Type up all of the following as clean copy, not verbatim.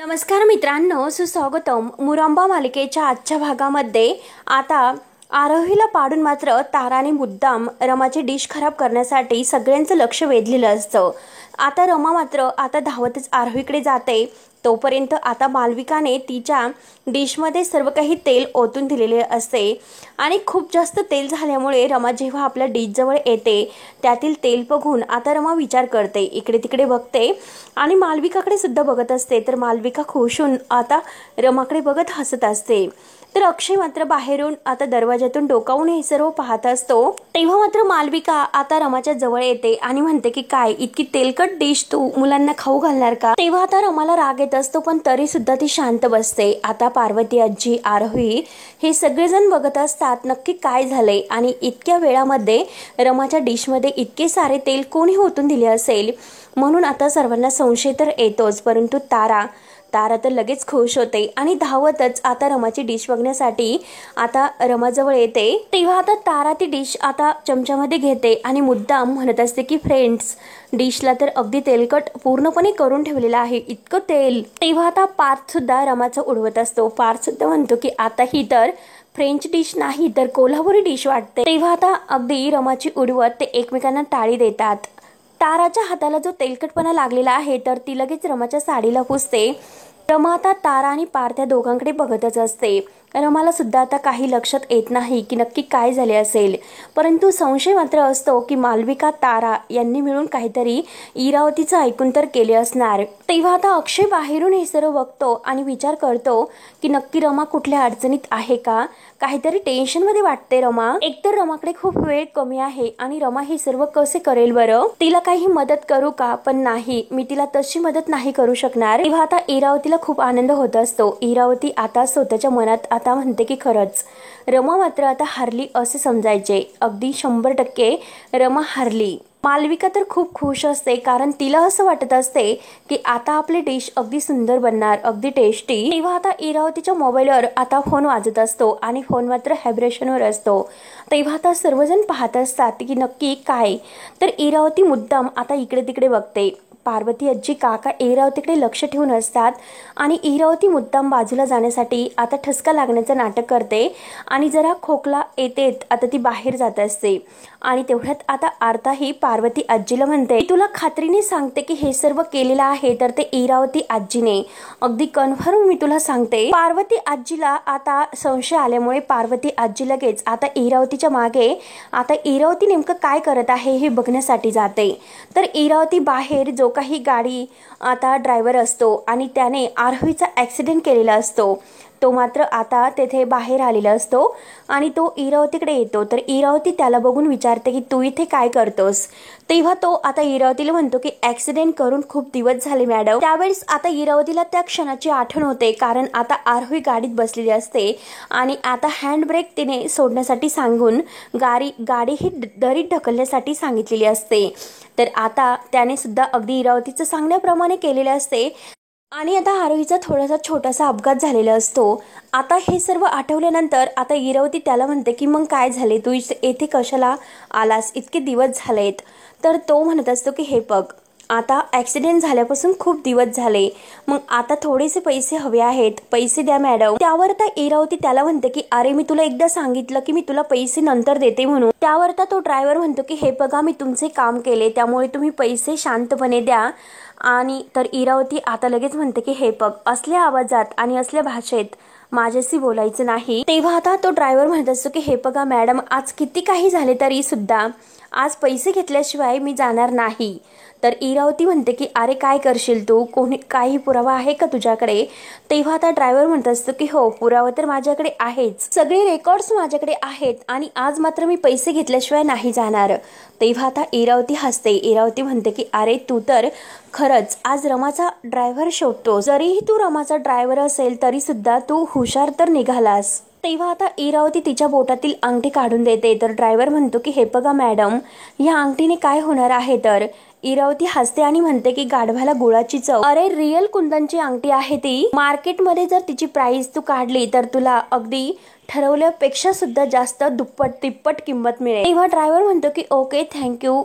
नमस्कार मित्रांनो, सुस्वागतम. मुरंबा मालिकेच्या आजच्या भागामध्ये आता आरोहीला पाडून मात्र ताराने मुद्दाम रमाची डिश खराब करण्यासाठी सगळ्यांचं लक्ष वेधलेलं असतं. आता रमा मात्र आता धावतच आरोहीकडे जाते. तोपर्यंत आता मालविकाने तिच्या डिशमध्ये सर्व काही तेल ओतून दिलेले असते आणि खूप जास्त तेल झाल्यामुळे रमा जेव्हा आपल्या डिशजवळ येते त्यातील तेल बघून आता रमा विचार करते, इकडे तिकडे बघते आणि मालविकाकडे सुद्धा बघत असते. तर मालविका खुश होऊन आता रमाकडे बघत हसत असते. तर अक्षय मात्र बाहेरून आता दरवाजातून डोकावून हे सर्व पाहत असतो. तेव्हा मात्र मालविका आता रमाच्या जवळ येते आणि म्हणते की काय इतकी तेलकट डिश तू मुलांना खाऊ घालणार का. तेव्हा आता रमाला राग येत असतो, पण तरी सुद्धा ती शांत बसते. आता पार्वती, आजी, आरोही हे सगळेजण बघत असतात नक्की काय झालंय आणि इतक्या वेळामध्ये रमाच्या डिशमध्ये इतके सारे तेल कोणी ओतून दिले असेल म्हणून आता सर्वांना संशय तर येतोच. परंतु तारा तर लगेच खुश होते आणि धावतच आता रमाची डिश बघण्यासाठी आता रमाजवळ येते. तेव्हा आता तारा ती डिश आता चमच्यामध्ये घेते आणि मुद्दाम म्हणत असते की फ्रेंड्स, डिशला तर अगदी तेलकट पूर्णपणे करून ठेवलेलं आहे, इतकं तेल. तेव्हा आता पार्थ सुद्धा रमाचं उडवत असतो. पार्थ सुद्धा म्हणतो की आता ही तर फ्रेंच डिश नाही तर कोल्हापुरी डिश वाटते. तेव्हा आता अगदी रमाची उडवत ते एकमेकांना टाळी देतात. ताराच्या हाताला जो तेलकटपणा लागलेला आहे तर ती लगेच रमाच्या साडीला पुसते. रमा आता तारा आणि पार्थ या दोघांकडे बघतच असते. रमाला सुद्धा आता काही लक्षात येत नाही की नक्की काय झाले असेल, परंतु संशय मात्र असतो की मालविका, तारा यांनी मिळून काहीतरी इरावतीचं ऐकून तर केले असणार. तेव्हा आता अक्षय बाहेरून हे सर्व बघतो आणि विचार करतो की नक्की रमा कुठल्या अडचणीत आहे का, काहीतरी टेन्शन मध्ये वाटते रमा. एकतर रमाकडे खूप वेळ कमी आहे आणि रमा हे सर्व कसे करेल बरं. तिला काही मदत करू का, पण नाही, मी तिला तशी मदत नाही करू शकणार. तेव्हा आता इरावतीला खूप आनंद होत असतो. इरावती आता स्वतःच्या मनात आता म्हणते की खरंच रमा मात्र आता हारली असे समजायचे. अगदी 100% रमा हारली. मालविका तर खूप खुश असते, कारण तिला असं वाटत असते की आता आपली डिश अगदी सुंदर बनणार, अगदी टेस्टी. तेव्हा आता इरावतीच्या मोबाईलवर आता फोन वाजत असतो आणि फोन मात्र व्हायब्रेशनवर असतो. तेव्हा आता सर्वजण पाहत असतात की नक्की काय. तर इरावती मुद्दाम आता इकडे तिकडे बघते. पार्वती, आजी, काका इरावतीकडे लक्ष ठेवून असतात आणि इरावती मुद्दाम बाजूला जाण्यासाठी आता ठसका लागण्याचं नाटक करते आणि जरा खोकला येते आता ती बाहेर जात असते. आणि तेवढ्यात आता आरता ही पार्वती आजीला म्हणते, तुला खात्रीने सांगते की हे सर्व केलेलं आहे तर ते इरावती आजीने, अगदी कन्फर्म मी तुला सांगते. पार्वती आजीला आता संशय आल्यामुळे पार्वती आजी लगेच आता इरावतीच्या मागे आता इरावती नेमकं काय करत आहे हे बघण्यासाठी जाते. तर इरावती बाहेर जो काही गाडी आता ड्रायव्हर असतो आणि त्याने आरोहीचा ॲक्सिडेंट केलेला असतो तो मात्र आता तेथे बाहेर आलेला असतो आणि तो इरावतीकडे येतो. तर इरावती त्याला बघून विचारते की तू इथे काय करतोस. तेव्हा तो आता इरावतीला म्हणतो की ॲक्सिडेंट करून खूप दिवस झाले मॅडम. त्यावेळेस आता इरावतीला त्या क्षणाची आठवण होते, कारण आता आरोही गाडीत बसलेली असते आणि आता हँड ब्रेक तिने सोडण्यासाठी सांगून गाडी ही दरीत ढकलण्यासाठी सांगितलेली असते. तर आता त्याने सुद्धा अगदी इरावतीचं सांगण्याप्रमाणे केलेले असते आणि आता आरोहीचा थोडासा छोटासा अपघात झालेला असतो. आता हे सर्व आठवल्यानंतर आता इरावती त्याला म्हणते की मग काय झाले, तू येथे कशाला आलास, इतके दिवस झालेत. तर तो म्हणत असतो की हे बघ, आता ॲक्सिडेंट झाल्यापासून खूप दिवस झाले, मग आता थोडेसे पैसे हवे आहेत, पैसे द्या मॅडम. त्यावर आता इरावती त्याला म्हणते की अरे मी तुला एकदा सांगितलं की मी तुला पैसे नंतर देते म्हणून. त्यावर आता तो ड्रायव्हर म्हणतो की हे बघा, मी तुमचे काम केले त्यामुळे तुम्ही पैसे शांतपणे द्या. आणि तर इरावती आता लगेच म्हणते की हे बघ, असल्या आवाजात आणि असल्या भाषेत माझ्याशी बोलायचं नाही. तेव्हा आता तो ड्रायव्हर म्हणत असतो की हे बघा मॅडम, आज किती काही झाले तरी सुद्धा आज पैसे घेतल्याशिवाय मी जाणार नाही. तर इरावती म्हणते की अरे काय करशील तू, कोणी काही पुरावा आहे का तुझ्याकडे. तेव्हा आता ड्रायव्हर म्हणत असतो की हो, पुरावा तर माझ्याकडे आहेच, सगळे रेकॉर्ड्स माझ्याकडे आहेत आणि आज मात्र मी पैसे घेतल्याशिवाय नाही जाणार. तेव्हा आता इरावती हसते. इरावती म्हणते की अरे तू तर खरंच आज रमाचा ड्रायव्हर शोधतो, जरीही तू रमाचा ड्रायव्हर असेल तरी सुद्धा तू हुशार तर निघालास. तेव्हा आता इरावती तिच्या बोटातील अंगठी काढून देते. तर ड्रायव्हर म्हणतो की हे बघा मॅडम, या अंगठीने काय होणार आहे. तर इरावती हसते आणि म्हणते की गाढवाला गुळाची चव. अरे रिअल कुंदनची अंगठी आहे ती, मार्केटमध्ये जर तिची प्राइस तू काढली तर तुला अगदी ठरवल्यापेक्षा सुद्धा जास्त दुप्पट तिप्पट किंमत मिळेल. तेव्हा ड्रायव्हर म्हणतो की ओके थँक्यू.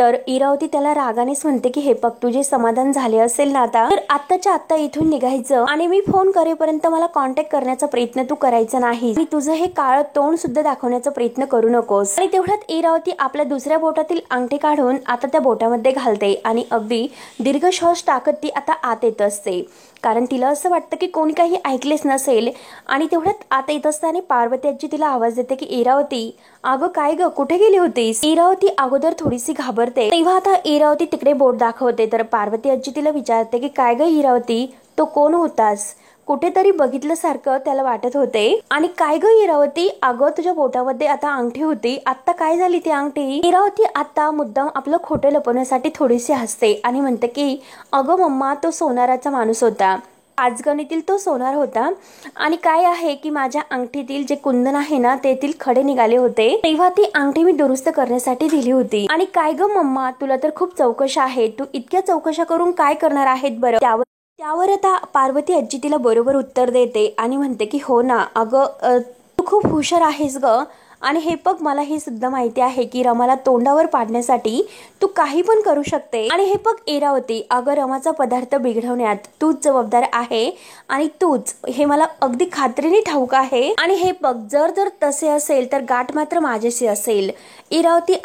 तर इरावती त्याला रागानेच म्हणते की हे बघ, तुझे समाधान झाले असेल ना आता, तर आत्ताच्या आत्ता इथून निघायचं आणि मी फोन करेपर्यंत मला कॉन्टॅक्ट करण्याचा प्रयत्न तू करायचा नाही आणि तुझं हे काळं तोंड सुद्धा दाखवण्याचा प्रयत्न करू नकोस. आणि तेवढ्यात इरावती आपल्या दुसऱ्या बोटातील अंगठी काढून आता त्या बोटामध्ये घालते आणि अगदी दीर्घ श्वास टाकत ती आता आत येत असते, कारण तिला असं वाटतं की कोणी काही ऐकलेच नसेल. आणि तेवढ्यात आत येत असताना पार्वती आजी तिला आवाज देते की इरावती, अगं काय ग, कुठे गेली होतीस? इरावती अगोदर थोडीशी घाबरते. तेव्हा आता इरावती तिकडे बोट दाखवते, तर पार्वती आजी तिला विचारते की काय ग इरावती, तो कोण होतास? कुठेतरी बघितल्यासारखं त्याला वाटत होते. आणि काय ग इरावती, अगं तुझ्या बोटामध्ये आता अंगठी होती, आता काय झाली ती अंगठी? इरावती आता मुद्दाम आपलं खोटं लपवण्यासाठी थोडीशी हसते आणि म्हणते की अगं मम्मा, तो सोनाराचा माणूस होता, आजगणीतील तो सोनार होता. आणि काय आहे की माझ्या अंगठीतील जे कुंदन आहे ना, तेथील खडे निघाले होते, तेव्हा ती अंगठी मी दुरुस्त करण्यासाठी दिली होती. आणि काय ग मम्मा, तुला तर खूप चौकशा आहेत, तू इतक्या चौकशा करून काय करणार आहेत बरं? त्यावर आता पार्वती आजी तिला बरोबर उत्तर देते आणि म्हणते की हो ना अगं, तू खूप हुशार आहेस ग. आणि हे बघ, मला हे सुद्धा माहिती आहे की रमाला तोंडावर पाडण्यासाठी तू काही पण करू शकते. आणि हे बघ इरावती, अगं रमाचा पदार्थ बिघडवण्यात तूच जबाबदार आहे आणि तूच, हे मला अगदी खात्रीने ठाऊक आहे. आणि हे बघ, जर तसे असेल तर गाठ मात्र माझ्याशी असेल. इरावती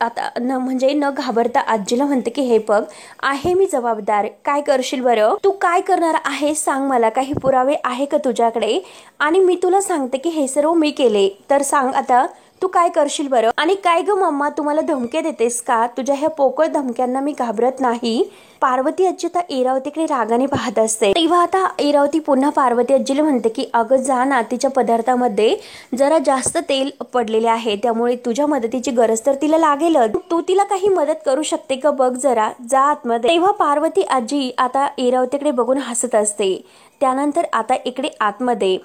आता न घाबरता आजीला म्हणते की हे बघ, आहे मी जबाबदार, काय करशील बरं? तू काय करणार आहे सांग मला, काही पुरावे आहे का तुझ्याकडे? आणि मी तुला सांगते की हे सर्व मी केले, तर सांग आता तू काय करशील बरं? आणि काय ग मम्मा, तू मला धमक्या देतेस का? तुझ्या ह्या पोकळ धमक्यांना मी घाबरत नाही. पार्वती आजी आता इरावतीकडे रागाने पाहत असते. तेव्हा आता इरावती पुन्हा पार्वती आजीला म्हणते की अगं जा ना, तिच्या पदार्थामध्ये जरा जास्त तेल पडलेले आहे, त्यामुळे तुझ्या मदतीची गरज तर तिला लागेलच. तू तिला काही मदत करू शकते का बघ जरा, जा आतमध्ये. तेव्हा पार्वती आजी आता इरावतीकडे बघून हसत असते. त्यानंतर आता इकडे आतमध्ये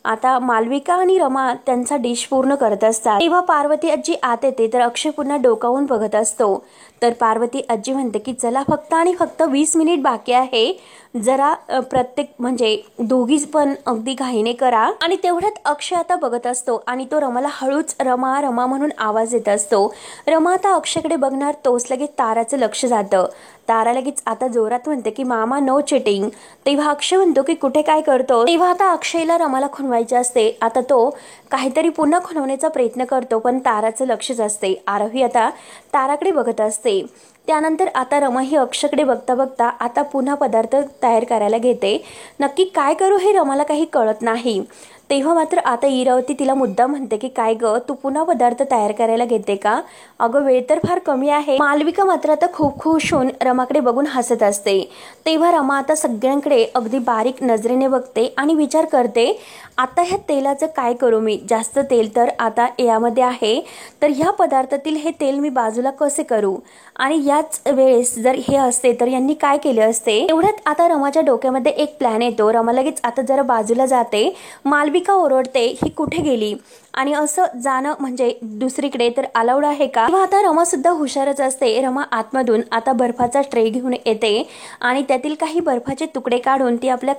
आता मालविका आणि रमा त्यांचा डिश पूर्ण करत असतात. तेव्हा पार्वती आजी आत येते, तर अक्षय पुन्हा डोकावून बघत असतो. तर पार्वती आजी म्हणते की चला फक्त आणि फक्त 20 मिनिट बाकी आहे, जरा प्रत्येक म्हणजे दोघीच पण अगदी घाईने करा. आणि तेवढ्यात अक्षय आता बघत असतो आणि तो रमाला हळूच रमा रमा म्हणून आवाज येत असतो. रमा आता अक्षयकडे बघणार, तोच लगेच ताराचं लक्ष जातं. तारा लगेच आता जोरात म्हणते की मामा नो चिटिंग. तेव्हा अक्षय म्हणतो की कुठे काय करतो? तेव्हा आता अक्षयला रमाला खुणवायचे असते. आता तो काहीतरी पुन्हा खुणवण्याचा प्रयत्न करतो, पण ताराचं लक्षच असते. आरोही आता ताराकडे बघत असते. त्यानंतर आता रमा ही अक्षयकडे बघता बघता आता पुन्हा पदार्थ तयार करायला घेते. नक्की काय करू हे रमाला काही कळत नाही. तेव्हा मात्र आता इरावती तिला मुद्दा म्हणते की काय ग, तू पुन्हा पदार्थ तयार करायला घेते का? अगं वेळ तर फार कमी आहे. मालविका मात्र आता खूप खुश होऊन रमाकडे बघून हसत असते. तेव्हा रमा आता सगळ्यांकडे अगदी बारीक नजरेने बघते आणि विचार करते, आता ह्या तेलाचं काय करू मी? जास्त तेल तर आता यामध्ये आहे, तर ह्या पदार्थातील हे तेल मी बाजूला कसे करू? आणि याच वेळेस जर हे असते तर यांनी काय केले असते? एवढ्यात आता रमाच्या डोक्यामध्ये एक प्लॅन येतो. रमा लगेच आता जरा बाजूला जाते. मालविका ओरडते, ही कुठे गेली? आणि असं जाणं म्हणजे दुसरीकडे तर अलाउड आहे का? तेव्हा आता रमा सुद्धा हुशारच असते. रमा आतमधून आता बर्फाचा ट्रे घेऊन येते आणि त्यातील काही बर्फाचे तुकडे काढून ती आपल्या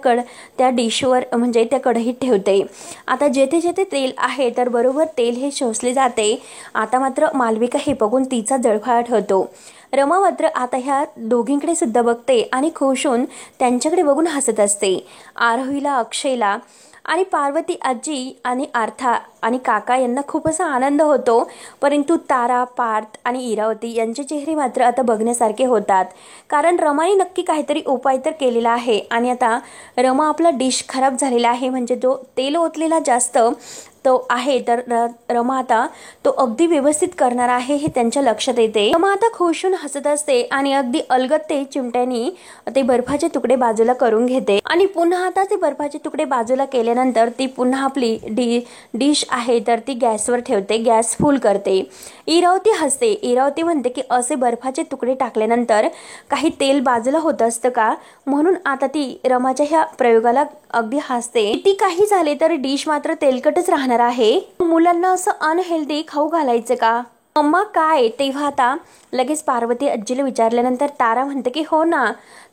त्या डिशवर म्हणजे त्या कढईत ठेवते. आता जेथे जेथे तेल आहे तर बरोबर तेल हे शोषले जाते. आता मात्र मालविका हे बघून तिचा जळफाट होतो. रमा मात्र आता ह्या दोघींकडे सुद्धा बघते आणि खुश होऊन त्यांच्याकडे बघून हसत असते. आरोहीला, अक्षयला आणि पार्वती आजी आणि आर्था आणि काका यांना खूप असा आनंद होतो. परंतु तारा, पार्थ आणि इरावती यांचे चेहरे मात्र आता बघण्यासारखे होतात, कारण रमाने नक्की काहीतरी उपाय तर केलेला आहे. आणि आता रमा आपला डिश खराब झालेला आहे, म्हणजे जो तेल ओतलेला जास्त तो आहे, तर रमा आता तो अगदी व्यवस्थित करणार आहे हे त्यांच्या लक्षात येते. रमा आता खुश होऊन हसत असते आणि अगदी अलगद ते चिमट्यानी ते बर्फाचे तुकडे बाजूला करून घेते. आणि पुन्हा आता ते बर्फाचे तुकडे बाजूला केल्यानंतर ती पुन्हा आपली डिश आहे तर ती गॅसवर ठेवते, गॅस फुल करते. इरावती हसते. इरावती म्हणते की असे बर्फाचे तुकडे टाकल्यानंतर काही तेल बाजूला होत असतं का? म्हणून आता ती रमाच्या ह्या प्रयोगाला अगदी हसते. किती काही झाले तर डिश मात्र तेलकटच राहणार आहे. मुलांना असं अनहेल्दी खाऊ घालायचं का? मम्मा काय? तेव्हा आता लगेच पार्वती आजीला विचारल्यानंतर तारा म्हणते की हो ना.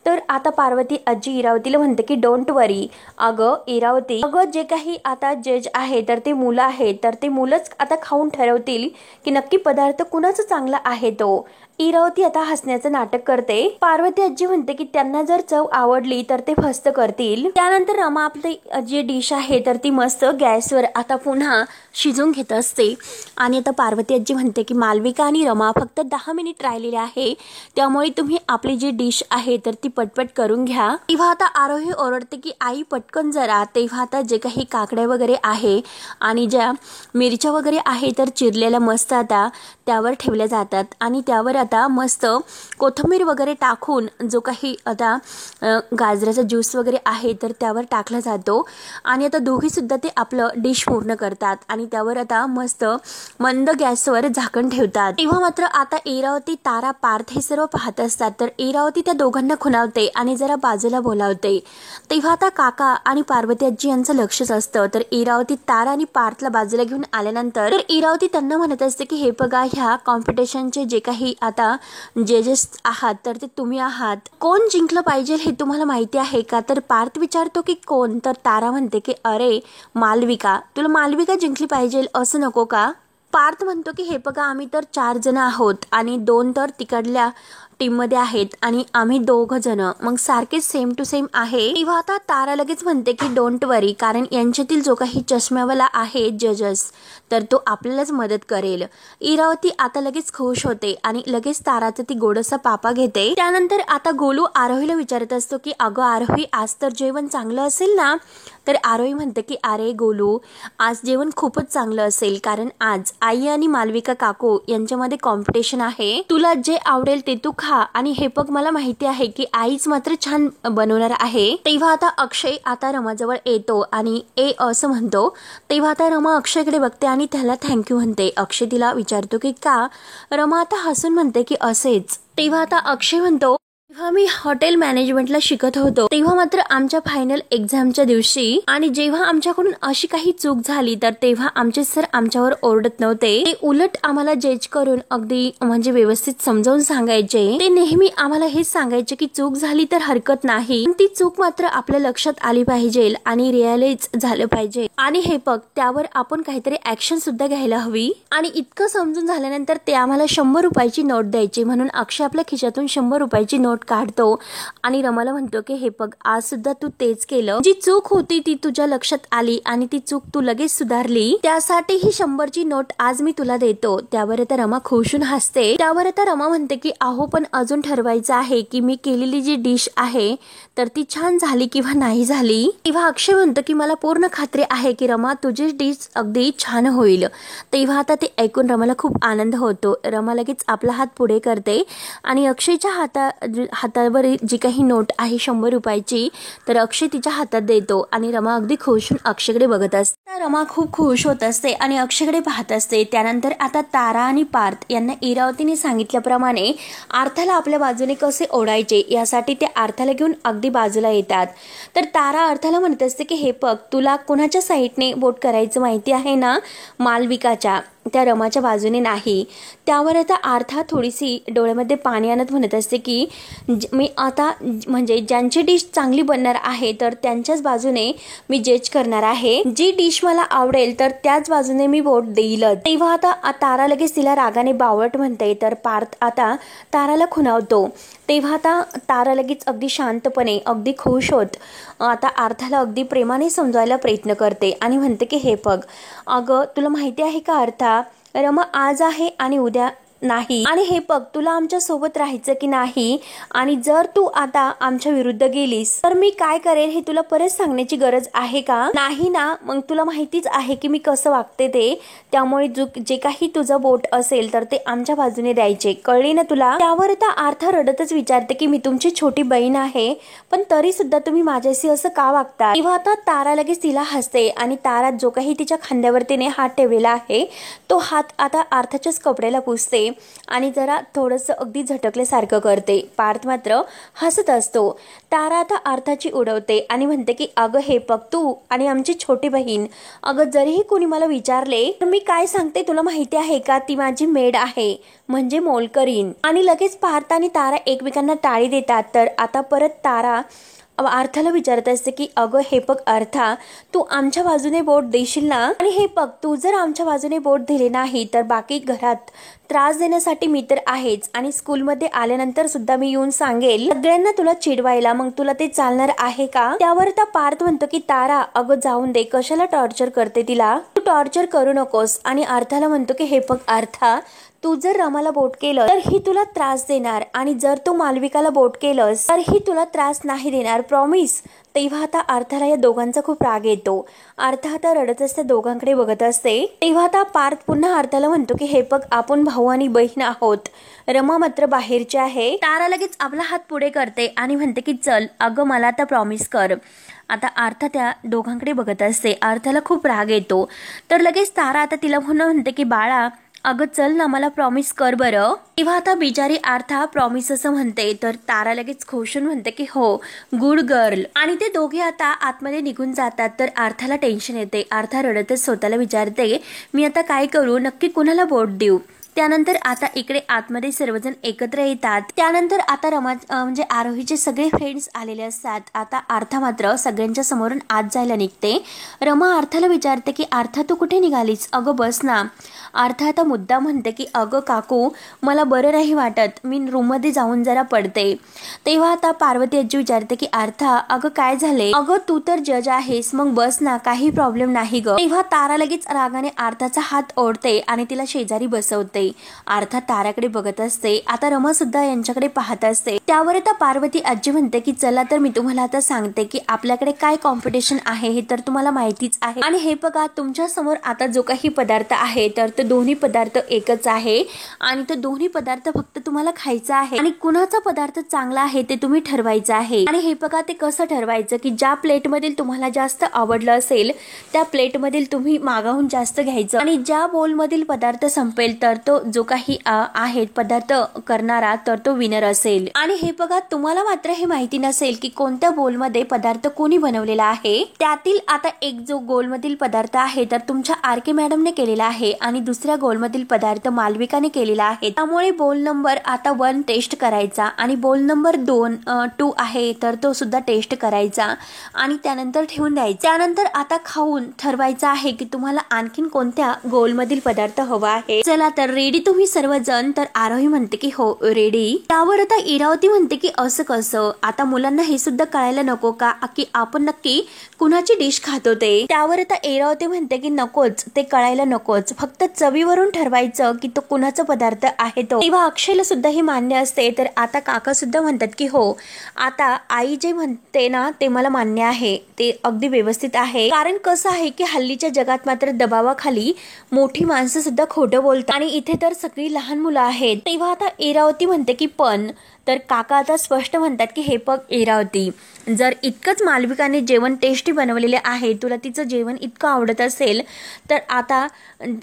तर आता पार्वती आजी इरावतीला म्हणते की डोंट वरी. अगं इरावती, अगं जे काही आता जज आहे तर ते मुलं आहेत, तर ते मुलंच आता खाऊन ठरवतील की नक्की पदार्थ कुणाचा चांगला आहे तो. इरावती आता हसण्याचं नाटक करते। पार्वती आजी म्हणते की त्यांना जर चव आवडली तर ते फस्त करतील। त्यानंतर रमा आपली जी डिश आहे तर ती मस्त गॅसवर आता पुन्हा शिजवून घेत असते आणि आता पार्वती आजी म्हणते की मालविका आणि रमा फक्त 10 मिनिट राहिलेले आहे, त्यामुळे तुम्ही आपली जी डिश आहे तर ती पटपट करून घ्या। तेव्हा आता आरोही ओरडते की आई पटकन जरा। तेव्हा आता जे काही काकड्या वगैरे आहे आणि ज्या मिरच्या वगैरे आहे तर चिरलेल्या मस्त आता त्यावर ठेवल्या जातात आणि त्यावर आता मस्त कोथिंबीर वगैरे टाकून जो काही आता गाजराचा ज्यूस वगैरे आहे तर त्यावर टाकला जातो आणि आता दोघी सुद्धा ते आपलं डिश पूर्ण करतात आणि त्यावर आता मस्त मंद गॅसवर झाकण ठेवतात। तेव्हा मात्र आता इरावती, तारा, पार्थ हे सर्व पाहत असतात तर इरावती त्या दोघांना खुणावते आणि जरा बाजूला बोलावते। तेव्हा आता काका आणि पार्वती आजी यांचं लक्षच असतं तर इरावती तारा आणि पार्थला बाजूला घेऊन आल्यानंतर तर इरावती त्यांना म्हणत असते की हे बघा, ह्या कॉम्पिटिशनचे जे काही आता जजेस आहात तर ते तुम्ही आहात, कोण जिंकलं पाहिजे हे तुम्हाला माहिती आहे का? तर पार्थ विचारतो की कोण? तर तारा म्हणते की अरे मालविका, तुला मालविका जिंकली पाहिजे असं नको का? पार्थ म्हणतो की हे बघा, आम्ही तर 4 जण आहोत आणि 2 तर तिकडल्या टीम मध्ये आहेत आणि आम्ही 2 जण मग सारखेच सेम टू सेम आहे। तेव्हा आता तारा लगेच म्हणते की डोंट वरी, कारण यांच्यातील जो काही चष्म्यावाला आहे जजेस तर तो आपल्यालाच मदत करेल। इरावती आता लगेच खुश होते आणि लगेच ताराचा ती गोडसा पापा घेते। त्यानंतर आता गोलू आरोहीला विचारत असतो की अगं आरोही, आज तर जेवण चांगलं असेल ना? तर आरोही म्हणते की अरे गोलू, आज जेवण खूपच चांगलं असेल, कारण आज आई आणि मालविका काकू यांच्यामध्ये कॉम्पिटिशन आहे। तुला जे आवडेल ते तू खा आणि हे बघ, मला माहिती आहे की आईच मात्र छान बनवणार आहे। तेव्हा आता अक्षय आता रमाजवळ येतो आणि असं म्हणतो। तेव्हा आता रमा अक्षयकडे बघते आणि त्याला थँक्यू म्हणते। अक्षय तिला विचारतो की का? रमा आता हसून म्हणते की असेच। तेव्हा आता अक्षय म्हणतो, जेव्हा मी हॉटेल मॅनेजमेंटला शिकत होतो तेव्हा मात्र आमच्या फायनल एक्झामच्या दिवशी आणि जेव्हा आमच्याकडून अशी काही चूक झाली तर तेव्हा आमचे सर आमच्यावर ओरडत नव्हते, ते उलट आम्हाला जज करून अगदी म्हणजे व्यवस्थित समजावून सांगायचे। ते नेहमी आम्हाला हेच सांगायचे की चूक झाली तर हरकत नाही, ती चूक मात्र आपल्या लक्षात आली पाहिजे आणि रिअलाइज झालं पाहिजे आणि हे बघ, त्यावर आपण काहीतरी ऍक्शन सुद्धा घ्यायला हवी। आणि इतकं समजून झाल्यानंतर ते आम्हाला 100 रुपयाची नोट द्यायची, म्हणून अक्षय आपल्या खिशातून 100 रुपयाची नोट काढतो आणि रमाला म्हणतो की हे बघ, आज सुद्धा तू तेच केलं, जी चूक होती ती तुझ्या लक्षात आली आणि ती चूक तू लगेच सुधारली, त्यासाठी ही 100ची नोट आज मी तुला देतो। त्यावर आता रमा खुशून हसते। त्यावर आता रमा म्हणते की अहो, पण अजून ठरवायचं आहे की मी केलेली जी डिश आहे तर ती छान झाली किंवा नाही झाली। तेव्हा अक्षय म्हणतो की मला पूर्ण खात्री आहे की रमा, तुझी डिश अगदी छान होईल। तेव्हा आता ते ऐकून रमाला खूप आनंद होतो। रमा लगेच आपला हात पुढे करते आणि अक्षयच्या हातावर जी काही नोट आहे 100 रुपयाची तर अक्षय तिच्या हातात देतो आणि रमा अगदी खुश होऊन अक्षयकडे बघत असते। रमा खूप खुश होत असते आणि अक्षयकडे पाहत असते। त्यानंतर आता तारा आणि पार्थ यांना इरावतीने सांगितल्याप्रमाणे अर्थाला आपल्या बाजूने कसे ओढायचे यासाठी ते अर्थाला घेऊन अगदी बाजूला येतात। तर तारा अर्थाला म्हणत असते की हे बघ, तुला कोणाच्या साईडने वोट करायचं माहिती आहे ना? मालविकाच्या, त्या रमाच्या बाजूने नाही। त्यावर आता अर्था थोडीशी डोळ्यामध्ये पाणी आणत म्हणत असते की मी आता म्हणजे ज्यांची डिश चांगली बनणार आहे तर त्यांच्याच बाजूने मी जज करणार आहे, जी डिश मला आवडेल तर त्याच बाजूने मी वोट देईलच। तेव्हा आता तारा लगेच तिला रागाने बावळट म्हणते तर पार्थ आता ताराला खुणावतो। तेव्हा आता तारा लगेच अगदी शांतपणे अगदी खुश होत आता अर्थाला अगदी प्रेमाने समजायला प्रयत्न करते आणि म्हणते की हे बघ, अगं तुला माहिती आहे का अर्था, रमा आज आहे आणि उद्या नाही, आणि हे बघ, तुला आमच्या सोबत राहायचं की नाही, आणि जर तू आता आमच्या विरुद्ध गेलीस तर मी काय करेल हे तुला परत सांगण्याची गरज आहे का? नाही ना? मग तुला माहितीच आहे की मी कसं वागते ते, त्यामुळे जे काही तुझं वोट असेल तर ते आमच्या बाजूने द्यायचे, कळले ना तुला? त्यावर आता अर्था रडतच विचारते की मी तुमची छोटी बहीण आहे, पण तरी सुद्धा तुम्ही माझ्याशी असं का वागता? तेव्हा आता तारा लगेच तिला हसते आणि तारा जो काही तिच्या खांद्यावर तिने हात ठेवलेला आहे तो हात आता अर्थाच्याच कपड्याला पुसते आणि जरा थोडंसं अगदी झटकल्यासारखं करते। पार्थ मात्र हसत असतो। तारा आता अर्थाची उडवते आणि म्हणते की अगं हे बघ, तू आणि आमची छोटी बहीण, अगं जरीही कोणी मला विचारले तर मी काय सांगते तुला माहिती आहे का? ती माझी मेड आहे, म्हणजे मोलकरीण। आणि लगेच पार्थ आणि तारा एकमेकांना टाळी देतात। तर आता परत तारा अर्थाला विचारत असते की अगं हे बघ अर्था, तू आमच्या बाजूने बोट देशील ना? आणि हे बघ, तू जर आमच्या बाजूने बोट दिले नाही तर बाकी घरात त्रास देण्यासाठी मी तर आहेच, आणि स्कूलमध्ये आल्यानंतर सुद्धा मी येऊन सांगेल सगळ्यांना तुला चिडवायला. मग तुला ते चालणार आहे का? त्यावर आता पार्थ म्हणतो की तारा अगं जाऊन दे, कशाला टॉर्चर करते तिला, तू टॉर्चर करू नकोस. आणि अर्थाला म्हणतो की हे बघ अर्था, तू जर रमाला बोट केलं तर ही तुला त्रास देणार, आणि जर तू मालविकाला बोट केलंस तर ही तुला त्रास नाही देणार, प्रॉमिस. तेव्हा आता अर्थाला या दोघांचा खूप राग येतो. अर्थ आता रडत असते, दोघांकडे बघत असते. तेव्हा आता पार्थ पुन्हा अर्थाला म्हणतो की हे बघ, आपण भाऊ आणि बहीण आहोत, रमा मात्र बाहेरची आहे. तारा लगेच आपला हात पुढे करते आणि म्हणते की चल अगं, मला आता प्रॉमिस कर. आता अर्थ त्या दोघांकडे बघत असते. अर्थाला खूप राग येतो, तर लगेच तारा आता तिला म्हणते की बाळा अगं चल ना, मला प्रॉमिस कर बरं. तेव्हा आता बिचारी अर्था प्रॉमिस असं म्हणते, तर तारा लगेच खोशून म्हणते की हो, गुड गर्ल. आणि ते दोघे आता आतमध्ये निघून जातात. तर अर्थाला टेन्शन येते. अर्था रडतच स्वतःला विचारते, मी आता काय करू, नक्की कुणाला बोट देऊ. त्यानंतर आता इकडे आतमध्ये सर्वजण एकत्र येतात. त्यानंतर आता रमा म्हणजे आरोहीचे सगळे फ्रेंड्स आलेले असतात. आता अर्था मात्र सगळ्यांच्या समोरून आत जायला निघते. रमा अर्थाला विचारते की अर्था तू कुठे निघालीस, अगं बस ना. अर्था आता मुद्दा म्हणते की अगं काकू, मला बरं नाही वाटत, मी रूममध्ये जाऊन जरा पडते. तेव्हा आता पार्वती आजी विचारते की अर्था अगं काय झाले, अगं तू तर जज आहेस, मग बस ना, काही प्रॉब्लेम नाही ग. तेव्हा तारा लगेच रागाने अर्थाचा हात ओढते आणि तिला शेजारी बसवते. अर्थात ताराकडे बघत असते. आता रमा सुद्धा यांच्याकडे पाहत असते. त्यावर आता पार्वती आजी म्हणते की चला तर मी तुम्हाला आता सांगते की आपल्याकडे काय कॉम्पिटिशन आहे हे तर तुम्हाला माहितीच आहे. आणि हे बघा, तुमच्या समोर आता जो काही पदार्थ आहे तर ते दोन्ही पदार्थ एकच आहे, आणि ते दोन्ही पदार्थ फक्त तुम्हाला खायचा आहे, आणि कुणाचा पदार्थ चांगला आहे ते तुम्ही ठरवायचं आहे. आणि हे बघा, ते कसं ठरवायचं की ज्या प्लेट मधील तुम्हाला जास्त आवडलं असेल त्या प्लेट मधील तुम्ही मागाहून जास्त घ्यायचं, आणि ज्या बोल मधील पदार्थ संपेल तर तो जो काही आहे पदार्थ करणारा तर तो विनर असेल. आणि हे बघा, तुम्हाला मात्र हे माहिती नसेल की कोणत्या बोलमध्ये पदार्थ कोणी बनवलेला आहे. त्यातील आता एक जो गोलमधील पदार्थ आहे तर तुमच्या आरके मॅडमने केलेला आहे, आणि दुसऱ्या गोलमधील पदार्थ मालविकाने केलेला आहे. त्यामुळे बोल नंबर आता 1 टेस्ट करायचा, आणि बोल नंबर 2 आहे तर तो सुद्धा टेस्ट करायचा, आणि त्यानंतर ठेवून द्यायचा. त्यानंतर आता खाऊन ठरवायचं आहे की तुम्हाला आणखीन कोणत्या गोलमधील पदार्थ हवा आहे. चला तर रेडी तुम्ही सर्वजण. तर आरोही म्हणते की हो रेडी. त्यावर आता इरावती म्हणते की असं कसं, आता मुलांना हे सुद्धा कळायला नको का की आपण नक्की कुणाची डिश खातो ते. त्यावर आता इरावती म्हणते की नकोच, ते कळायला नकोच, फक्त चवीवरून ठरवायचं की तो कुणाचा पदार्थ आहे तो. तेव्हा अक्षयला सुद्धा हे मान्य असते. तर आता काका सुद्धा म्हणतात की हो, आता आई जे म्हणते ना ते मला मान्य आहे, ते अगदी व्यवस्थित आहे. कारण कसं आहे की हल्लीच्या जगात मात्र दबावाखाली मोठी माणसं सुद्धा खोटं बोलतात, आणि इथे तर सगळी लहान मुलं आहेत. तेव्हा आता इरावती म्हणते की पण, तर काका आता स्पष्ट म्हणतात की हे बघ इरावती, जर इतकंच मालविकाने जेवण टेस्टी बनवलेले आहे, तुला तिचं जेवण इतकं आवडत असेल तर आता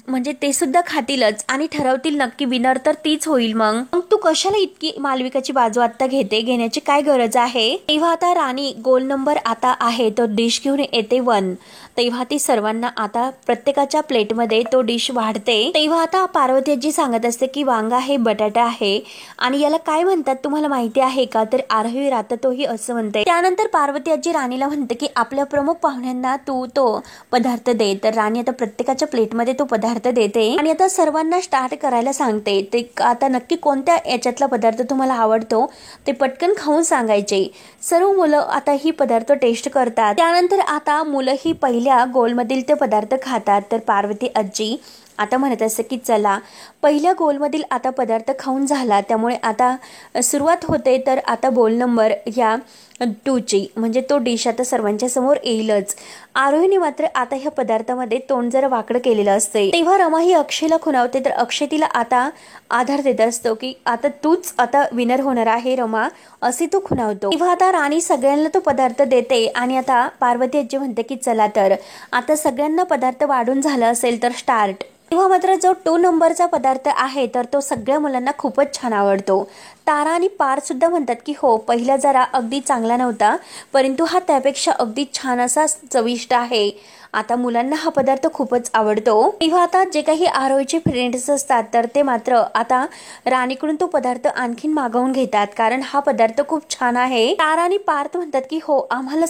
म्हणजे ते सुद्धा खातीलच आणि ठरवतील नक्की विनर तर तीच होईल. मग तू कशाला इतकी मालविकाची बाजू आता घेण्याची काय गरज आहे. तेव्हा आता राणी गोल नंबर आता आहे तो डिश घेऊन येते 1. तेव्हा ती सर्वांना आता प्रत्येकाच्या प्लेटमध्ये तो डिश वाढते. तेव्हा आता पार्वती आजी सांगत असते की वांगा आहे, बटाटा आहे, आणि याला काय म्हणतात तुम्हाला माहिती आहे का. तर आरोही राहत तोही असं म्हणते. त्यानंतर पार्वती आजी राणीला म्हणते की आपल्या प्रमुख पाहुण्यांना तू तो पदार्थ दे. तर राणी आता प्रत्येकाच्या प्लेटमध्ये तो पदार्थ देते, आणि आता सर्वांना स्टार्ट करायला सांगते. ते आता नक्की कोणत्या याच्यातला पदार्थ तुम्हाला आवडतो ते पटकन खाऊन सांगायचे. सर्व मुलं आता ही पदार्थ टेस्ट करतात. त्यानंतर आता मुलं ही पहिल्या गोलमधील ते पदार्थ खातात. तर पार्वती आजी आता म्हणत असते की चला, पहिल्या गोलमधील आता पदार्थ खाऊन झाला, त्यामुळे आता सुरुवात होते. तर आता बोल नंबर ह्या 2ची म्हणजे तो डिश आता सर्वांच्या समोर येईलच. आरोहीने मात्र आता ह्या पदार्थामध्ये तोंड जरा वाकडं केलेलं असते. तेव्हा रमा ही अक्षयला खुणावते. तर अक्षय तिला आता आधार देत असतो की आता तूच आता विनर होणार आहे रमा, असे तो खुणावतो. तेव्हा आता राणी सगळ्यांना तो पदार्थ देते, आणि आता पार्वती आजी म्हणते की चला तर आता सगळ्यांना पदार्थ वाढून झालं असेल तर स्टार्ट. तेव्हा मात्र जो 2 नंबरचा पदार्थ आहे तर तो सगळ्या मुलांना खूपच छान आवडतो. तारा आणि पार्थ सुद्धा म्हणतात की हो, पहिला जरा अगदी चांगला नव्हता, परंतु हा त्यापेक्षा अगदी छान असा चविष्ट आहे. आता मुलांना हा पदार्थ खूपच आवडतो. तेव्हा आता जे काही आरोहीचे फ्रेंड्स असतात तर ते मात्र आता राणीकडून तो पदार्थ आणखीन मागवून घेतात, कारण हा पदार्थ खूप छान आहे. तारा आणि पार्थ म्हणतात की हो, आम्हाला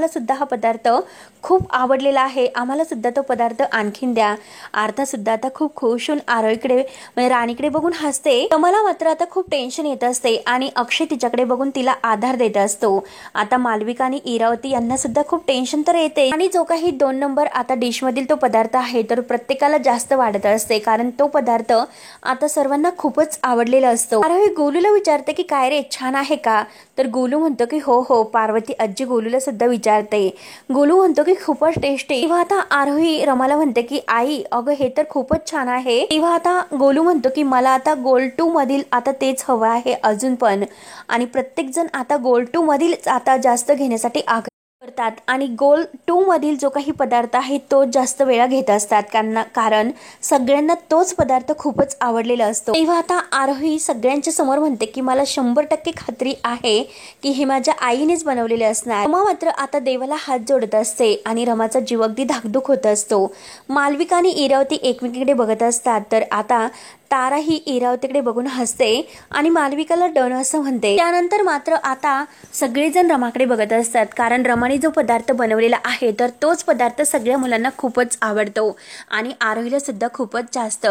सुद्धा हा पदार्थ खूप आवडलेला आहे, आम्हाला सुद्धा तो पदार्थ आणखीन द्या. आर्था सुद्धा आता खूप खुश होऊन आरोहीकडे म्हणजे राणीकडे बघून हसते. मला मात्र आता खूप टेन्शन येत असते आणि अक्षय तिच्याकडे बघून तिला आधार देत असतो. आता मालविका आणि इरावती यांना सुद्धा खूप टेन्शन तर येते आणि जो काही 2 नंबर आता डिश मधील तो पदार्थ आहे तर प्रत्येकाला जास्त वाढत असते, कारण तो पदार्थ आता सर्वांना खूपच आवडलेला असतो. आरोही गोलूला विचारते की काय रे, छान आहे का? तर गोलू म्हणतो की हो हो. पार्वती आजी गोलूला सुद्धा विचारते. गोलू म्हणतो की खूपच टेस्टी. तेव्हा आता आरोही रमाला म्हणते की आई अगं हे तर खूपच छान आहे. तेव्हा आता गोलू म्हणतो की मला आता गोल्ड 2 मधील आता तेच हवं आहे अजून पण, आणि प्रत्येक जण आता गोल्ड 2 मधील आता जास्त घेण्यासाठी आग्रह करतात आणि गोल्ड 2 मधील जो काही पदार्थ आहे तो जास्त वेळा घेत असतात, कारण सगळ्यांना तोच पदार्थ खूपच आवडलेला असतो. तेव्हा आता आरोही सगळ्यांच्या समोर म्हणते की मला 100% खात्री आहे की हे माझ्या आईनेच बनवलेले असणार. रमा मात्र आता देवाला हात जोडत असते आणि रमाचा जीव अगदी धाकधूक होत असतो. मालविका आणि इरावती एकमेकीकडे बघत असतात, तर आता तारा ही इरावतीकडे बघून हसते आणि मालविकाला डण असं म्हणते. त्यानंतर मात्र आता सगळेजण रमाकडे बघत असतात, कारण रमाने जो पदार्थ बनवलेला आहे तर तोच पदार्थ सगळ्या मुलांना खूपच आवडतो आणि आरोहीला सुद्धा खूपच जास्त.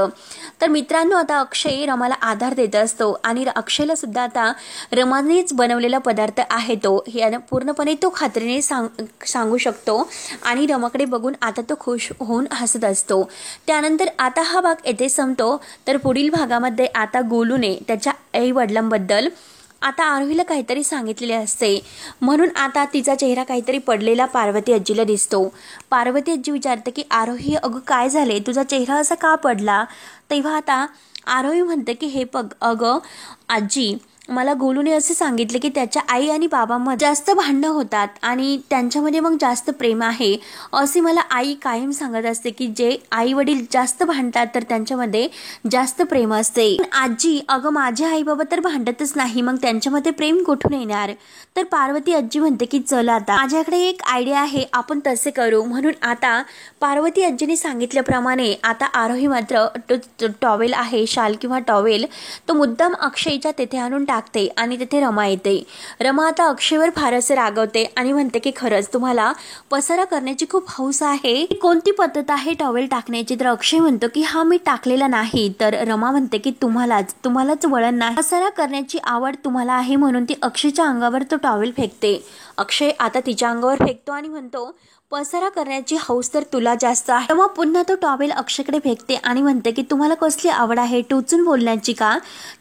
तर मित्रांनो, आता अक्षय रमाला आधार देत असतो आणि अक्षयला सुद्धा आता रमानेच बनवलेला पदार्थ आहे तो हे पूर्णपणे तो खात्रीने सांगू शकतो आणि रमाकडे बघून आता तो खुश होऊन हसत असतो. त्यानंतर आता हा भाग येथे संपतो. तर पुढील भागामध्ये आता गोलूने त्याच्या आई वडिलांबद्दल आता आरोहीला काहीतरी सांगितलेले असते, म्हणून आता तिचा चेहरा काहीतरी पडलेला पार्वती आजीला दिसतो. पार्वती आजी विचारते की आरोही अगं काय झाले, तुझा चेहरा असा का पडला? तेव्हा आता आरोही म्हणते की हे अगं आजी, मला गोलूने असे सांगितले की त्याच्या आई आणि बाबांमध्ये जास्त भांडणं होतात आणि त्यांच्यामध्ये मग जास्त प्रेम आहे असे मला आई कायम सांगत असते, की जे आई वडील जास्त भांडतात तर त्यांच्यामध्ये जास्त प्रेम असते. आजी अगं माझे आई बाबा तर भांडतच नाही, मग त्यांच्यामध्ये प्रेम कुठून येणार? तर पार्वती आजी म्हणते की चल आता माझ्याकडे एक आयडिया आहे, आपण तसे करू. म्हणून आता पार्वती आजीने सांगितल्याप्रमाणे आता आरोही मात्र टॉवेल आहे, शाल किंवा टॉवेल, तो मुद्दाम अक्षयच्या तेथे आणून टाकते आणि तेथे रमा येते. रमा आता अक्षयवर फारसे रागवते आणि म्हणते की खरंच तुम्हाला पसारा करण्याची खूप हौस आहे, कोणती पद्धत आहे टॉवेल टाकण्याची? तर अक्षय म्हणतो की हा मी टाकलेला नाही. तर रमा म्हणते की तुम्हालाच वळण नाही, पसारा करण्याची आवड तुम्हाला आहे म्हणून ती अक्षयच्या अंगावर तो टॉवेल फेकते. अक्षय आता तिच्या अंगावर फेकतो आणि म्हणतो पसारा करण्याची हौस तर तुला जास्त आहे. तेव्हा पुन्हा तो टॉवेल अक्षयकडे फेकते आणि म्हणते की तुम्हाला कसली आवड आहे टोचून बोलण्याची का?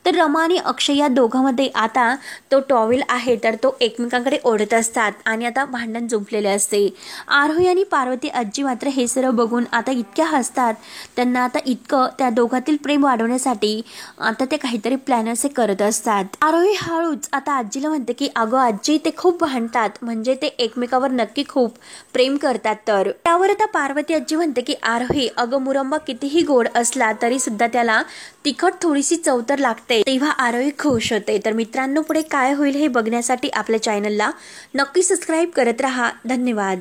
तर रमा आणि अक्षय या दोघांमध्ये आता तो टॉवेल आहे तर तो एकमेकांकडे ओढत असतात आणि आता भांडण जुंपलेले असते. आरोही आणि पार्वती आजी मात्र हे सर्व बघून आता इतक्या हसतात, त्यांना आता इतकं त्या दोघातील प्रेम वाढवण्यासाठी आता ते काहीतरी प्लॅन असे करत असतात. आरोही हळूच आता आजीला म्हणते की अगं आजी, ते खूप भांडतात, म्हणजे ते एकमेकावर नक्की खूप प्रेम करतात. तर त्यावर आता पार्वती आजी म्हणते की आरोही अगं मुरंबा कितीही गोड असला तरी सुद्धा त्याला तिखट थोडीशी चव तर लागते. तेव्हा आरोही खुश होते. तर मित्रांनो, पुढे काय होईल हे बघण्यासाठी आपल्या चॅनलला नक्की सबस्क्राईब करत राहा. धन्यवाद.